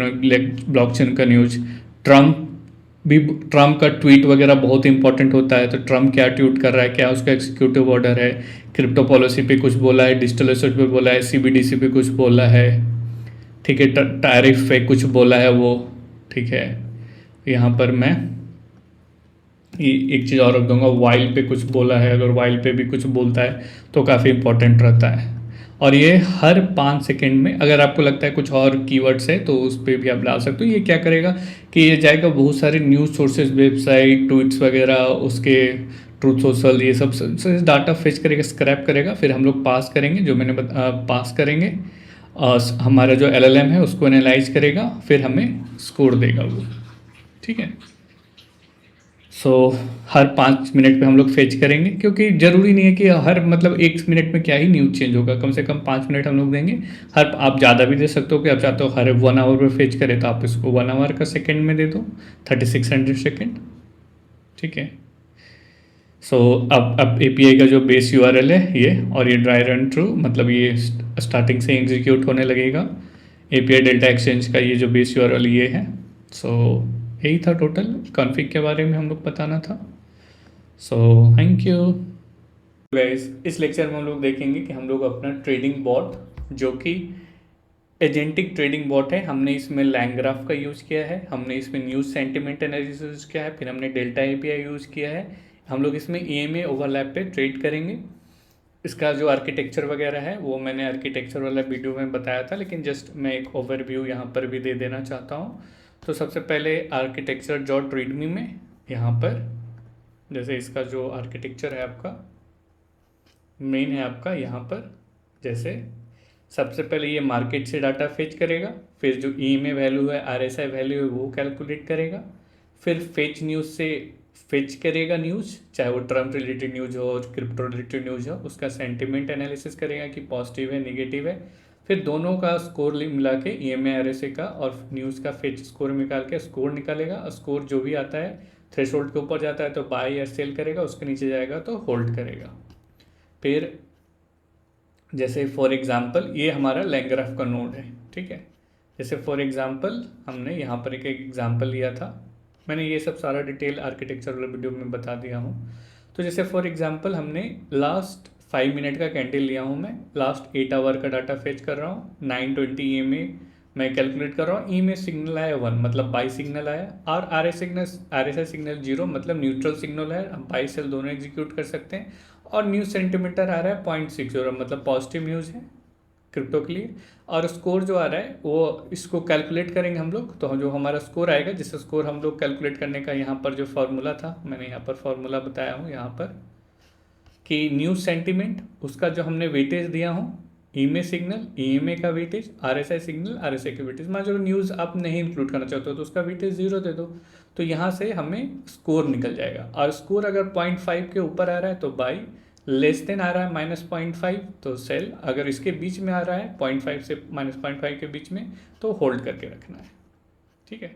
ब्लॉकचेन का न्यूज़। ट्रम्प भी, ट्रम्प का ट्वीट वगैरह बहुत इंपॉर्टेंट होता है, तो ट्रम्प क्या ट्वीट कर रहा है, क्या उसका एग्जीक्यूटिव ऑर्डर है, क्रिप्टो पॉलिसी पे कुछ बोला है, डिजिटल एसेट पे बोला है, सीबीडीसी पे कुछ बोला है, ठीक है, टैरिफ पे कुछ बोला है वो, ठीक है। यहाँ पर मैं एक चीज़ और रख दूंगा, वाइल पे कुछ बोला है, अगर वाइल पे भी कुछ बोलता है तो काफ़ी इंपॉर्टेंट रहता है। और ये हर 5 सेकेंड में, अगर आपको लगता है कुछ और कीवर्ड्स है तो उस पर भी आप डाल सकते हो। ये क्या करेगा कि ये जाएगा बहुत सारे न्यूज़ सोर्सेज, वेबसाइट, ट्वीट्स वगैरह, उसके ट्रूथ सोशल, ये सब डाटा फेच करेगा, स्क्रैप करेगा, फिर हम लोग पास करेंगे, जो मैंने पास करेंगे, हमारा जो एलएलएम है उसको एनालाइज करेगा, फिर हमें स्कोर देगा वो, ठीक है। सो हर 5 मिनट पे हम लोग फेच करेंगे, क्योंकि ज़रूरी नहीं है कि हर मतलब 1 मिनट में क्या ही न्यूज़ चेंज होगा, कम से कम 5 मिनट हम लोग देंगे। हर आप ज़्यादा भी दे सकते हो, कि आप चाहते हो हर 1 आवर पे फेच करें तो आप इसको 1 आवर का सेकंड में दे दो, 3600 सेकंड, ठीक है। सो अब एपीआई का जो बेस यूआरएल है ये, और ये ड्राई रन ट्रू, मतलब ये स्टार्टिंग से एग्जीक्यूट होने लगेगा। एपीआई डेल्टा एक्सचेंज का ये जो बेस यूआरएल ये है। सो यही था टोटल कॉन्फ़िग के बारे में हम लोग बताना था। So thank you guys. इस लेक्चर में हम लोग देखेंगे कि हम लोग अपना ट्रेडिंग बॉट, जो कि एजेंटिक ट्रेडिंग बॉट है, हमने इसमें लैंग्राफ का यूज़ किया है, हमने इसमें न्यूज़ सेंटिमेंट एनालिसिस यूज़ किया है, फिर हमने डेल्टा एपीआई यूज़ किया है। हम लोग इसमें ईएमए ओवरलैप पे ट्रेड करेंगे। इसका जो आर्किटेक्चर वगैरह है वो मैंने आर्किटेक्चर वाला वीडियो में बताया था, लेकिन जस्ट मैं एक ओवरव्यू यहाँ पर भी दे देना चाहता हूँ। तो सबसे पहले आर्किटेक्चर डॉट रीडमी में यहाँ पर, जैसे इसका जो आर्किटेक्चर है आपका मेन है आपका यहाँ पर, जैसे सबसे पहले ये मार्केट से डाटा फेच करेगा, फिर जो ईएमए वैल्यू है, आरएसआई वैल्यू है वो कैलकुलेट करेगा, फिर फेच न्यूज़ से फेच करेगा न्यूज़, चाहे वो ट्रम्प रिलेटेड न्यूज़ हो, क्रिप्टो रिलेटेड न्यूज़ हो, उसका सेंटिमेंट एनालिसिस करेगा कि पॉजिटिव है नेगेटिव है, फिर दोनों का स्कोर मिला के ईएमए आरएसआई का और न्यूज़ का फेच स्कोर निकाल के स्कोर निकालेगा। स्कोर जो भी आता है थ्रेशोल्ड के ऊपर जाता है तो बाय या सेल करेगा, उसके नीचे जाएगा तो होल्ड करेगा। फिर जैसे फॉर एग्जांपल ये हमारा लैंग्राफ का नोड है, ठीक है। जैसे फॉर एग्जांपल हमने यहाँ पर एक एग्जांपल लिया था, मैंने ये सब सारा डिटेल आर्किटेक्चर वाले वीडियो में बता दिया हूँ। तो जैसे फॉर एग्जांपल हमने लास्ट 5 मिनट का कैंडल लिया हूँ, मैं लास्ट 8 आवर का डाटा फेच कर रहा हूँ, 920 ईएमए मैं कैलकुलेट कर रहा हूँ। ई में सिग्नल आया 1 मतलब बाई सिग्नल आया, और आर एस आई सिग्नल 0 मतलब न्यूट्रल सिग्नल है, हम बाई सेल दोनों एग्जीक्यूट कर सकते हैं। और न्यूज़ सेंटीमीटर आ रहा है 0.60 मतलब पॉजिटिव न्यूज़ है क्रिप्टो के लिए। और स्कोर जो आ रहा है वो इसको कैलकुलेट करेंगे हम लोग, तो जो हमारा स्कोर आएगा, जिससे स्कोर हम लोग कैलकुलेट करने का यहाँ पर जो फार्मूला था, मैंने यहाँ पर फार्मूला बताया हूँ यहाँ पर, कि न्यूज़ सेंटीमेंट उसका जो हमने वेटेज दिया हूँ, ईएमए सिग्नल ईएमए का वेटेज, आरएसआई सिग्नल आरएसआई का वेटेज। मान लो न्यूज़ आप नहीं इंक्लूड करना चाहते हो तो उसका वेटेज 0 दे दो, तो यहाँ से हमें स्कोर निकल जाएगा। और स्कोर अगर 0.5 के ऊपर आ रहा है तो बाई, लेस देन आ रहा है -0.5 तो सेल, अगर इसके बीच में आ रहा है 0.5 से -0.5 के बीच में तो होल्ड करके रखना है, ठीक है।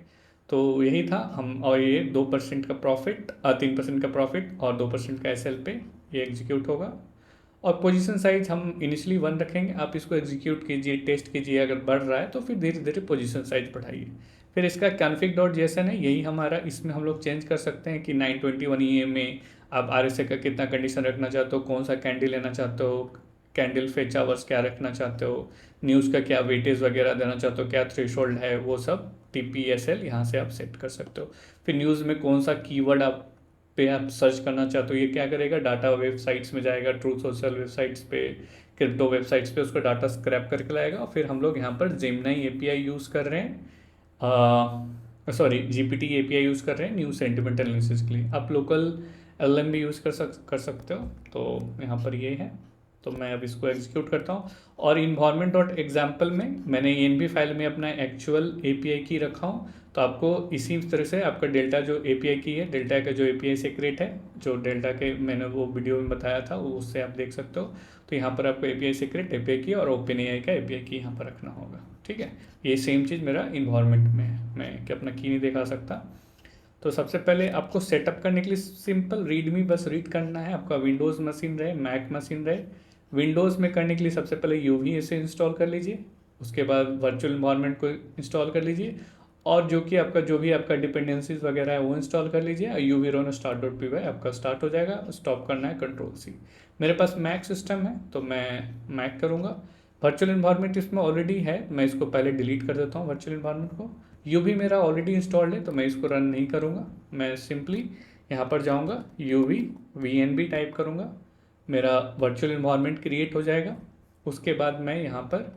तो यही था हम, और ये 2% का प्रॉफिट, 3% का प्रॉफिट और 2% का एसएल पे ये एग्जीक्यूट होगा। और पोजीशन साइज हम इनिशियली 1 रखेंगे, आप इसको एग्जीक्यूट कीजिए, टेस्ट कीजिए, अगर बढ़ रहा है तो फिर धीरे धीरे पोजीशन साइज बढ़ाइए। फिर इसका config.json है, यही हमारा, इसमें हम लोग चेंज कर सकते हैं कि 921 EM में आप RSI का कितना कंडीशन रखना चाहते हो, कौन सा कैंडल लेना चाहते हो, कैंडल फेच आवर्स क्या रखना चाहते हो, न्यूज़ का क्या वेटेज वगैरह देना चाहते हो, क्या थ्रेशोल्ड है, वो सब TPSL यहाँ से आप सेट कर सकते हो। फिर न्यूज़ में कौन सा कीवर्ड आप पे आप सर्च करना चाहते हो, ये क्या करेगा, डाटा वेबसाइट्स में जाएगा, ट्रूथ सोशल वेबसाइट्स पे, क्रिप्टो वेबसाइट्स पे उसका डाटा स्क्रैप करके लाएगा। फिर हम लोग यहाँ पर जेमिनी एपीआई यूज़ कर रहे हैं, GPT एपीआई यूज़ कर रहे हैं न्यूज़ सेंटिमेंट एनालिसिस के लिए। आप लोकल LLM भी यूज़ कर सकते हो। तो यहाँ पर ये है, तो मैं अब इसको एग्जीक्यूट करता हूँ। और इन्वायरमेंट डॉट एग्जाम्पल में मैंने ENB फाइल में अपना एक्चुअल API की रखा हूँ, तो आपको इसी तरह से आपका डेल्टा जो API की है, डेल्टा का जो API सीक्रेट है, जो डेल्टा के मैंने वो वीडियो में बताया था, वो उससे आप देख सकते हो। तो यहाँ पर आपको API सीक्रेट, API की और OpenAI का API की यहाँ पर रखना होगा, ठीक है। ये सेम चीज़ मेरा इन्वायरमेंट में है, मैं क्या अपना की नहीं दिखा सकता। तो सबसे पहले आपको सेटअप करने के लिए सिंपल रीडमी बस रीड करना है। आपका विंडोज़ मशीन रहे, मैक मशीन रहे, विंडोज़ में करने के लिए सबसे पहले यूवी से इंस्टॉल कर लीजिए, उसके बाद वर्चुअल इन्वायरमेंट को इंस्टॉल कर लीजिए, और जो कि आपका जो भी आपका डिपेंडेंसीज वगैरह है वो इंस्टॉल कर लीजिए। UV run start dot P Y आपका स्टार्ट हो जाएगा। स्टॉप करना है कंट्रोल सी। मेरे पास मैक सिस्टम है तो मैं मैक करूँगा। वर्चुअल इन्वायरमेंट इसमें ऑलरेडी है, मैं इसको पहले डिलीट कर देता हूँ वर्चुअल इन्वायरमेंट को। यूवी मेरा ऑलरेडी इंस्टॉल्ड है तो मैं इसको रन नहीं करूँगा। मैं सिंपली यहाँ पर जाऊँगा, यूवी VNB टाइप करूँगा, मेरा वर्चुअल इन्वायरमेंट क्रिएट हो जाएगा। उसके बाद मैं यहाँ पर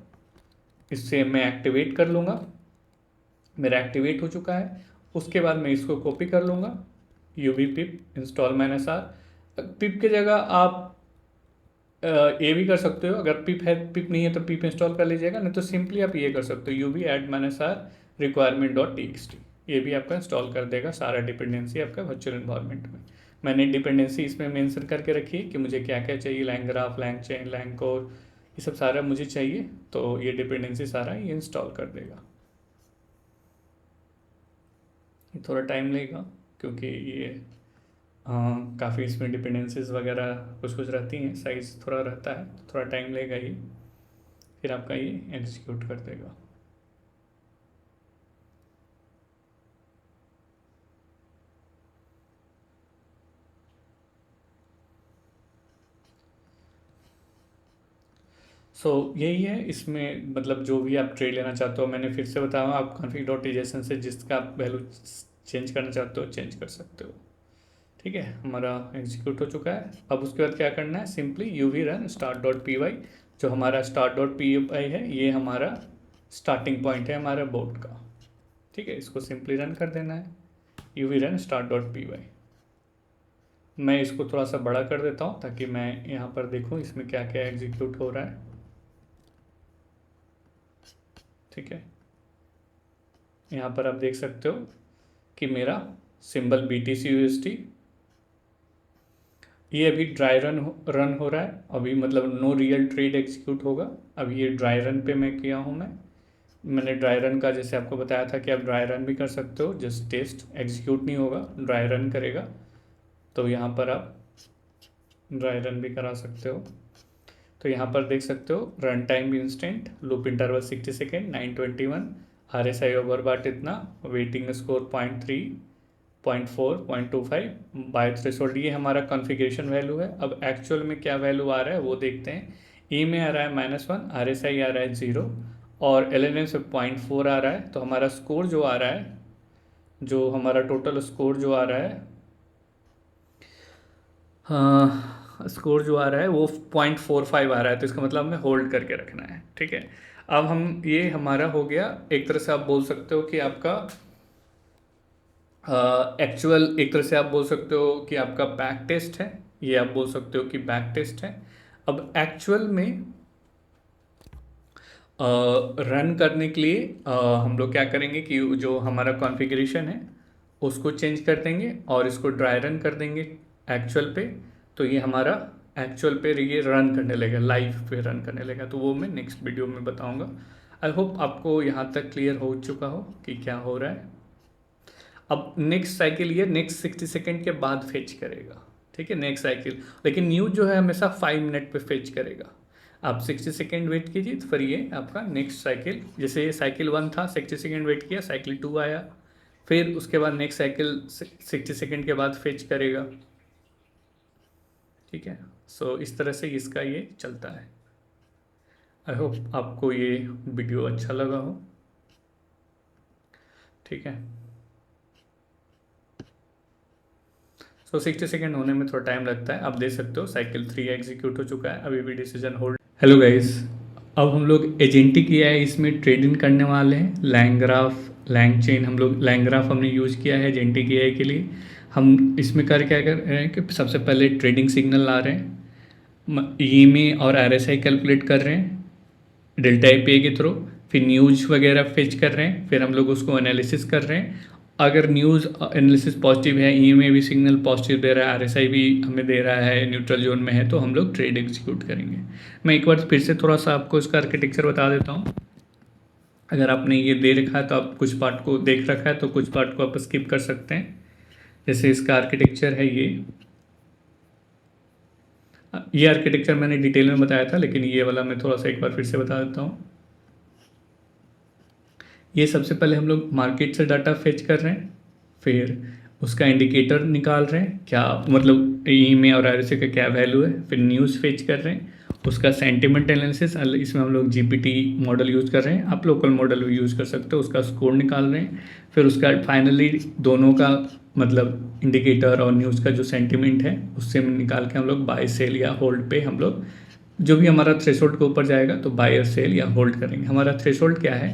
इससे मैं एक्टिवेट कर लूँगा, मेरा एक्टिवेट हो चुका है। उसके बाद मैं इसको कॉपी कर लूँगा, यूवी पिप इंस्टॉल -r। पिप की जगह आप ये भी कर सकते हो, अगर पिप है, पिप नहीं है तो पिप इंस्टॉल कर लीजिएगा, नहीं तो सिंपली आप ये कर सकते हो, यूवी ऐड -r requirement.txt। ये भी आपका इंस्टॉल कर देगा सारा डिपेंडेंसी आपका वर्चुअल इन्वायरमेंट में। मैंने डिपेंडेंसी इसमें मेंशन करके रखी है कि मुझे क्या क्या चाहिए, लैंग्राफ, लैंगचेन, लैंगकोर, ये सब सारा मुझे चाहिए, तो ये डिपेंडेंसी सारा ये इंस्टॉल कर देगा। ये थोड़ा टाइम लेगा क्योंकि ये काफ़ी इसमें डिपेंडेंसीज वगैरह कुछ कुछ रहती हैं, साइज़ थोड़ा रहता है, तो थोड़ा टाइम लेगा ये, फिर आपका ये एग्जीक्यूट कर देगा। यही है इसमें, मतलब जो भी आप ट्रेड लेना चाहते हो, मैंने फिर से बताया आप config.json से जिसका आप वैल्यू चेंज करना चाहते हो चेंज कर सकते हो। ठीक है, हमारा एग्जीक्यूट हो चुका है। अब उसके बाद क्या करना है, सिंपली यूवी रन start.py, जो हमारा start.py है ये हमारा स्टार्टिंग पॉइंट है हमारा बोर्ड का। ठीक है, इसको सिंपली रन कर देना है, यूवी रन start.py। मैं इसको थोड़ा सा बड़ा कर देता हूँ ताकि मैं यहाँ पर देखूँ इसमें क्या क्या एग्जीक्यूट हो रहा है। ठीक है, यहाँ पर आप देख सकते हो कि मेरा सिंबल BTC/USD ये अभी ड्राई रन हो रहा है अभी, मतलब नो रियल ट्रेड एग्जीक्यूट होगा। अभी ये ड्राई रन पे मैं किया हूँ, मैंने ड्राई रन का जैसे आपको बताया था कि आप ड्राई रन भी कर सकते हो, जस्ट टेस्ट एग्जीक्यूट नहीं होगा, ड्राई रन करेगा। तो यहाँ पर आप ड्राई रन भी करा सकते हो। तो यहाँ पर देख सकते हो run time instant, loop interval 60 second, 921, RSI ओवरबाट इतना, वेटिंग स्कोर 0.3, 0.4, 0.25, बाय थ्रेशोल्ड, ये हमारा कॉन्फ़िगरेशन वैल्यू है। अब एक्चुअल में क्या वैल्यू आ रहा है वो देखते हैं। ई में आ रहा है -1, RSI आ रहा है 0 और LNM से 0.4 आ रहा है। तो हमारा स्कोर जो आ रहा है, जो हमारा टोटल स्कोर जो आ रहा है, स्कोर जो आ रहा है वो 0.45 आ रहा है। तो इसका मतलब हमें होल्ड करके रखना है। ठीक है, अब हम ये हमारा हो गया, एक तरह से आप बोल सकते हो कि आपका एक्चुअल, एक तरह से आप बोल सकते हो कि आपका बैक टेस्ट है, ये आप बोल सकते हो कि बैक टेस्ट है। अब एक्चुअल में रन करने के लिए हम लोग क्या करेंगे कि जो हमारा कॉन्फ़िगरेशन है उसको चेंज कर देंगे और इसको ड्राई रन कर देंगे एक्चुअल पे। तो ये हमारा एक्चुअल पे ये रन करने लगेगा, लाइव पे रन करने लगेगा। तो वो मैं नेक्स्ट वीडियो में बताऊंगा। आई होप आपको यहाँ तक क्लियर हो चुका हो कि क्या हो रहा है। अब नेक्स्ट साइकिल ये नेक्स्ट 60 सेकेंड के बाद फेच करेगा। ठीक है, नेक्स्ट साइकिल, लेकिन न्यूज़ जो है हमेशा 5 मिनट पे फेच करेगा। आप 60 सेकेंड वेट कीजिए तो फिर ये आपका नेक्स्ट साइकिल, जैसे ये साइकिल 1 था, 60 सेकेंड वेट किया, साइकिल 2 आया, फिर उसके बाद नेक्स्ट साइकिल 60 सेकेंड के बाद फेच करेगा। ठीक है, सो इस तरह से इसका ये चलता है। आई होप आपको ये वीडियो अच्छा लगा हो। ठीक है, सो 60 सेकेंड होने में थोड़ा टाइम लगता है। आप देख सकते हो साइकिल 3 एग्जीक्यूट हो चुका है, अभी भी डिसीजन होल्ड। हेलो गाइस, अब हम लोग एजेंटिक AI इसमें ट्रेडिंग करने वाले हैं। लैंग्राफ, लैंगचेन, हम लोग लैंग्राफ हमने यूज़ किया है एजेंटिक AI के लिए। हम इसमें क्या कर रहे हैं कि सबसे पहले ट्रेडिंग सिग्नल ला रहे हैं, EMA और RSI कैलकुलेट कर रहे हैं डेल्टा API के थ्रू, फिर न्यूज़ वगैरह फेच कर रहे हैं, फिर हम लोग उसको एनालिसिस कर रहे हैं। अगर न्यूज़ एनालिसिस पॉजिटिव है, EMA भी सिग्नल पॉजिटिव दे रहा है, RSI भी हमें दे रहा है, न्यूट्रल जोन में है, तो हम लोग ट्रेड एग्जीक्यूट करेंगे। मैं एक बार फिर से थोड़ा सा आपको इसका आर्किटेक्चर बता देता हूँ। अगर आपने ये दे रखा है तो आप कुछ पार्ट को देख रखा है तो कुछ पार्ट को आप स्किप कर सकते हैं। जैसे इसका आर्किटेक्चर है ये आर्किटेक्चर मैंने डिटेल में बताया था, लेकिन ये वाला मैं थोड़ा सा एक बार फिर से बता देता हूँ। ये सबसे पहले हम लोग मार्केट से डाटा फेच कर रहे हैं, फिर उसका इंडिकेटर निकाल रहे हैं, क्या मतलब ई में और आर का क्या वैल्यू है, फिर न्यूज़ फेच कर रहे हैं, उसका सेंटिमेंट एनालिसिस, इसमें हम लोग जीपीटी मॉडल यूज़ कर रहे हैं, आप लोकल मॉडल भी यूज़ कर सकते हो, उसका स्कोर निकाल रहे हैं, फिर उसका फाइनली दोनों का मतलब इंडिकेटर और न्यूज़ का जो सेंटिमेंट है उससे निकाल के हम लोग बाय सेल या होल्ड पे हम लोग जो भी हमारा थ्रेशोल्ड के ऊपर जाएगा तो बाय और सेल या होल्ड करेंगे। हमारा थ्रेशोल्ड क्या है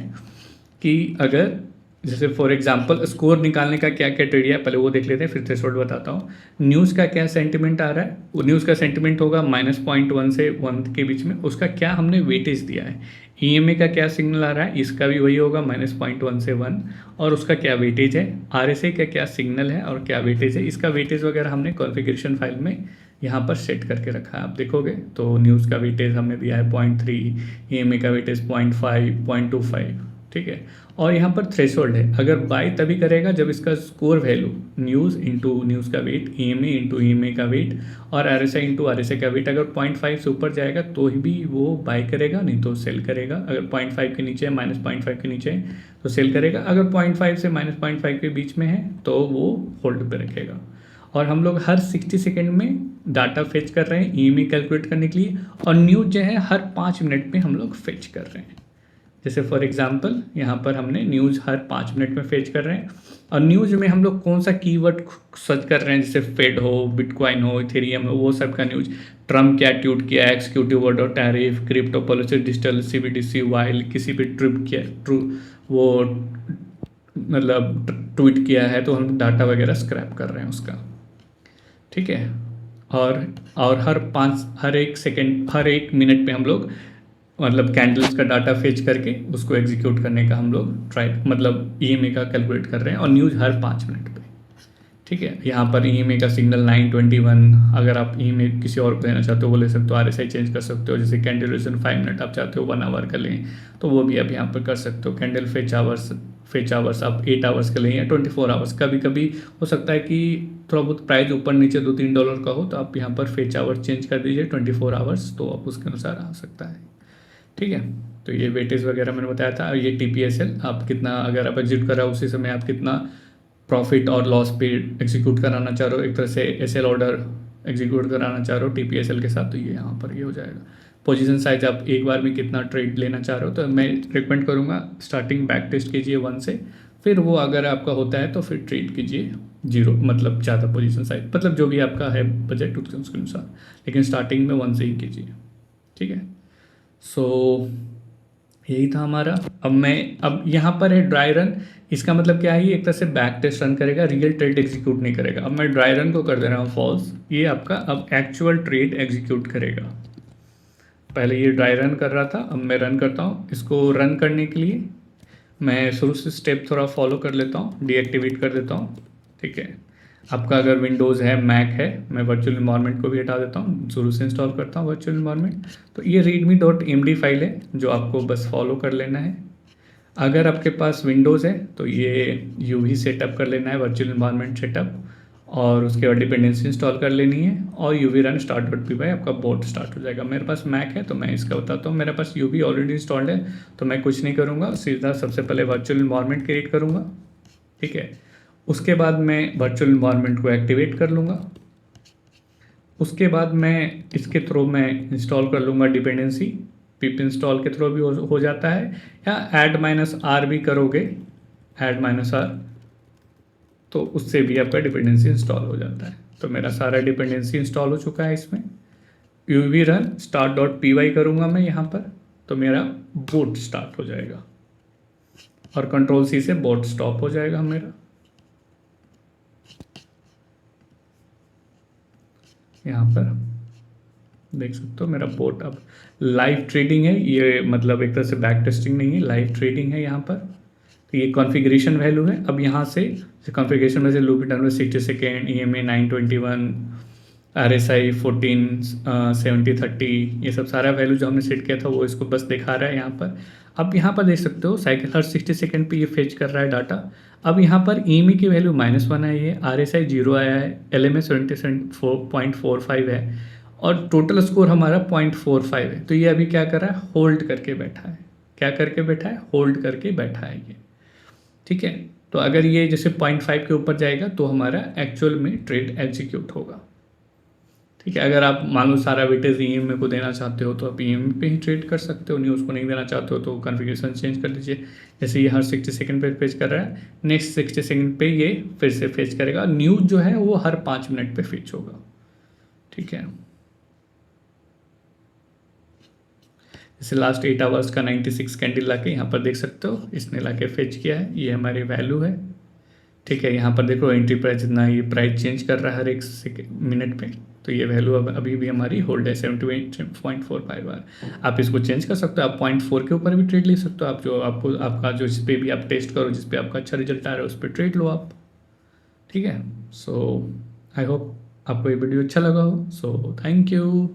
कि अगर जैसे फॉर एग्जांपल स्कोर निकालने का क्या क्राइटेरिया है, पहले वो देख लेते हैं फिर थ्रेशोल्ड बताता हूँ। न्यूज़ का क्या सेंटिमेंट आ रहा है, वो न्यूज़ का सेंटिमेंट होगा -0.1 से 1 के बीच में, उसका क्या हमने वेटेज दिया है। ईएमए का क्या सिग्नल आ रहा है, इसका भी वही होगा -0.1 से 1, और उसका क्या वेटेज है। आरएसए का क्या सिग्नल है और क्या वेटेज है, इसका वेटेज वगैरह हमने कॉन्फ़िगरेशन फाइल में यहाँ पर सेट करके रखा है। आप देखोगे तो न्यूज़ का वेटेज हमने दिया है 0.3, ईएमए का वेटेज 0.5, 0.25, ठीक है। और यहाँ पर थ्रेशोल्ड है, अगर बाय तभी करेगा जब इसका score value news into news का वेट, ईएमए इंटू ईएमए का वेट और आरएसए इंटू आरएसए का वेट अगर 0.5 से ऊपर जाएगा तो ही भी वो बाय करेगा, नहीं तो सेल करेगा। अगर 0.5 के नीचे है, -0.5 के नीचे है तो सेल करेगा, अगर 0.5 से -0.5 के बीच में है तो वो होल्ड पे रखेगा। और हम लोग हर 60 सेकेंड में डाटा फेच कर रहे हैं ईएमए कैलकुलेट करने के लिए, और न्यूज़ जो है हर 5 मिनट में हम लोग फेच कर रहे हैं। जैसे फॉर एग्जांपल यहाँ पर हमने न्यूज़ हर 5 मिनट में फेच कर रहे हैं, और न्यूज़ में हम लोग कौन सा कीवर्ड सर्च कर रहे हैं, जैसे फेड हो, बिटकॉइन हो, इथेरियम हो, वो सब का न्यूज़। ट्रम्प क्या ट्वीट किया, executive order, tariff, crypto policy, digital CBDC, while किसी भी ट्रिप किया वो मतलब ट्वीट किया है तो हम डाटा वगैरह स्क्रैप कर रहे हैं उसका, ठीक है। और हर एक मिनट पे हम लोग मतलब कैंडल्स का डाटा फेच करके उसको एग्जीक्यूट करने का हम लोग मतलब ईएमए का कैलकुलेट कर रहे हैं, और न्यूज़ हर 5 मिनट पे, ठीक है। यहाँ पर ईएमए का सिग्नल 921, अगर आप ईएमए किसी और को देना चाहते हो वो ले सकते हो, आरएसआई चेंज कर सकते हो। जैसे कैंडल ड्यूरेशन 5 मिनट आप चाहते हो 1 आवर का लें तो वो भी आप यहाँ पर कर सकते हो। कैंडल फेच आवर्स आप 8 आवर्स का लें या 24 आवर्स। कभी कभी हो सकता है कि थोड़ा बहुत प्राइस ऊपर नीचे $2-3 का हो तो आप यहाँ पर फेच आवर्स चेंज कर दीजिए 24 आवर्स, तो आप उसके अनुसार आ सकता है, ठीक है। तो ये वेटेज वगैरह मैंने बताया था। ये टीपीएसएल आप कितना, अगर आप एग्जीक्यूट कर रहे हो उसी समय आप कितना प्रॉफिट और लॉस पे एग्जीक्यूट कराना चाह रहे हो, एक तरह से एसएल ऑर्डर एग्जीक्यूट कराना चाह रहे हो टीपीएसएल के साथ, तो ये यहाँ पर ये हो जाएगा। पोजीशन साइज आप एक बार में कितना ट्रेड लेना चाह रहे हो, तो मैं रिकमेंड करूँगा स्टार्टिंग बैक टेस्ट कीजिए 1 से, फिर वो अगर आपका होता है तो फिर ट्रेड कीजिए 0, मतलब ज़्यादा पोजीशन साइज, मतलब जो भी आपका है बजट उसके अनुसार, लेकिन स्टार्टिंग में 1 से ही कीजिए, ठीक है। सो यही था हमारा। अब यहाँ पर है ड्राई रन, इसका मतलब क्या है, ये एक तरह से बैक टेस्ट रन करेगा, रियल ट्रेड एग्जीक्यूट नहीं करेगा। अब मैं ड्राई रन को कर दे रहा हूँ फॉल्स, ये आपका अब एक्चुअल ट्रेड एग्जीक्यूट करेगा। पहले ये ड्राई रन कर रहा था, अब मैं रन करता हूँ। इसको रन करने के लिए मैं शुरू से स्टेप थोड़ा फॉलो कर लेता हूँ, डीएक्टिवेट कर देता हूँ, ठीक है। आपका अगर विंडोज़ है, मैक है, मैं वर्चुअल इन्वायरमेंट को भी हटा देता हूँ, शुरू से इंस्टॉल करता हूँ वर्चुअल इन्वायरमेंट। तो ये readme.md फाइल है जो आपको बस फॉलो कर लेना है। अगर आपके पास विंडोज़ है तो ये यूवी सेटअप कर लेना है, वर्चुअल इन्वायरमेंट सेटअप, और उसके बाद डिपेंडेंसी इंस्टॉल कर लेनी है, और यूवी रन start.py आपका बोट स्टार्ट हो जाएगा। मेरे पास मैक है तो मैं इसका बताता हूँ। मेरे पास यूवी ऑलरेडी इंस्टॉल्ड है तो मैं कुछ नहीं करूँगा, सीधा सबसे पहले वर्चुअल इन्वायरमेंट क्रिएट करूँगा, ठीक है। उसके बाद मैं वर्चुअल इन्वायरमेंट को एक्टिवेट कर लूँगा। उसके बाद मैं इसके थ्रू मैं इंस्टॉल कर लूँगा डिपेंडेंसी, पिप इंस्टॉल के थ्रू भी हो जाता है, या ऐड-r भी करोगे, ऐड-r, तो उससे भी आपका डिपेंडेंसी इंस्टॉल हो जाता है। तो मेरा सारा डिपेंडेंसी इंस्टॉल हो चुका है इसमें। यूवी रन start.py करूँगा मैं यहाँ पर, तो मेरा बोट स्टार्ट हो जाएगा, और Ctrl+C से बोट स्टॉप हो जाएगा मेरा। यहाँ पर देख सकते हो मेरा बोट अब लाइव ट्रेडिंग है, ये मतलब एक तरह से बैक टेस्टिंग नहीं है, लाइव ट्रेडिंग है यहाँ पर। तो ये कॉन्फ़िगरेशन वैल्यू है। अब यहाँ से कॉन्फ़िगरेशन में से loop time 60 second, EMA 921, RSI 14, 70, 30, ये सब सारा वैल्यू जो हमने सेट किया था वो इसको बस दिखा रहा है यहाँ पर। अब यहाँ पर देख सकते हो साइकिल हर 60 सेकंड पे ये फेच कर रहा है डाटा। अब यहाँ पर EMI की वैल्यू -1 आई है, RSI 0 आया है, LMA 77.45 है और टोटल स्कोर हमारा 0.45 है। तो ये अभी क्या कर रहा है, होल्ड करके बैठा है। क्या करके बैठा है, होल्ड करके बैठा है ये। ठीक है, तो अगर ये जैसे 0.5 के ऊपर जाएगा तो हमारा एक्चुअल में ट्रेड एग्जीक्यूट होगा। ठीक है, अगर आप मान लो सारा वेटेज EMA को देना चाहते हो तो आप EMA पे ही ट्रेड कर सकते हो, न्यूज़ को नहीं देना चाहते हो तो कॉन्फ़िगरेशन चेंज कर दीजिए। जैसे ये हर 60 सेकंड पे फेच कर रहा है, नेक्स्ट 60 सेकंड पे ये फिर से फेच करेगा। न्यूज़ जो है वो हर 5 मिनट पे फेच होगा। ठीक है, जैसे लास्ट 8 आवर्स का 96 कैंडल लाके यहाँ पर देख सकते हो, इसने लाके फेच किया है, ये हमारी वैल्यू है। ठीक है, यहाँ पर देखो एंट्री प्राइस जितना ये प्राइस चेंज कर रहा है हर एक मिनट पे, तो ये वैल्यू अब अभी भी हमारी होल्ड है 78.45 बार। आप इसको चेंज कर सकते हो, आप 0.4 के ऊपर भी ट्रेड ले सकते हो। आप जो आपको आपका जो जिस पे भी आप टेस्ट करो, जिस पे आपका अच्छा रिजल्ट आ रहा है उस पर ट्रेड लो आप। ठीक है, सो आई होप आपको ये वीडियो अच्छा लगा हो। So thank you.